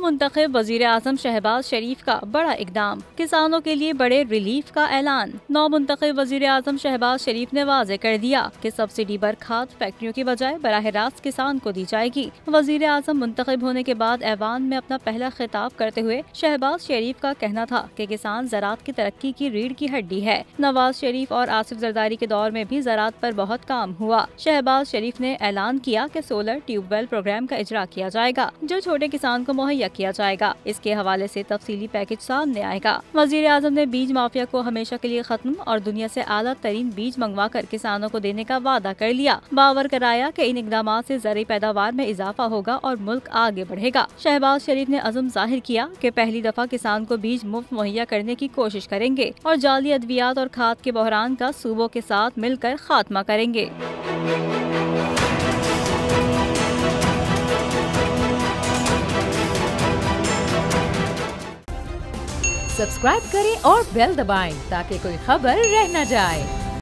नौमुंतखब वजीर आज़म शहबाज शरीफ का बड़ा इकदाम, किसानों के लिए बड़े रिलीफ का ऐलान। नौमुंतखब वजीर आज़म शहबाज शरीफ ने वाज़ेह कर दिया कि सब्सिडी पर खाद फैक्ट्रियों की बजाय बराह रास्त किसान को दी जाएगी। वजीर आज़म मुंतखब होने के बाद ऐवान में अपना पहला खिताब करते हुए शहबाज शरीफ का कहना था कि किसान ज़राअत की तरक्की की रीढ़ की हड्डी है। नवाज शरीफ और आसिफ जरदारी के दौर में भी ज़राअत पर बहुत काम हुआ। शहबाज शरीफ ने ऐलान किया कि सोलर ट्यूबवेल प्रोग्राम का इजरा किया जाएगा, जो छोटे किसान को मुहैया किया जाएगा। इसके हवाले से तफसीली पैकेज सामने आएगा। वजीर आज़म ने बीज माफिया को हमेशा के लिए खत्म और दुनिया से आला तरीन बीज मंगवा कर किसानों को देने का वादा कर लिया। बावर कराया कि इन इकदाम से ज़रूरी पैदावार में इजाफा होगा और मुल्क आगे बढ़ेगा। शहबाज शरीफ ने अज़म जाहिर किया कि पहली दफा किसान को बीज मुफ्त मुहैया करने की कोशिश करेंगे और जाली अद्वियात और खाद के बहरान का सूबों के साथ मिलकर खात्मा करेंगे। सब्सक्राइब करें और बेल दबाएं ताकि कोई खबर रह न जाए।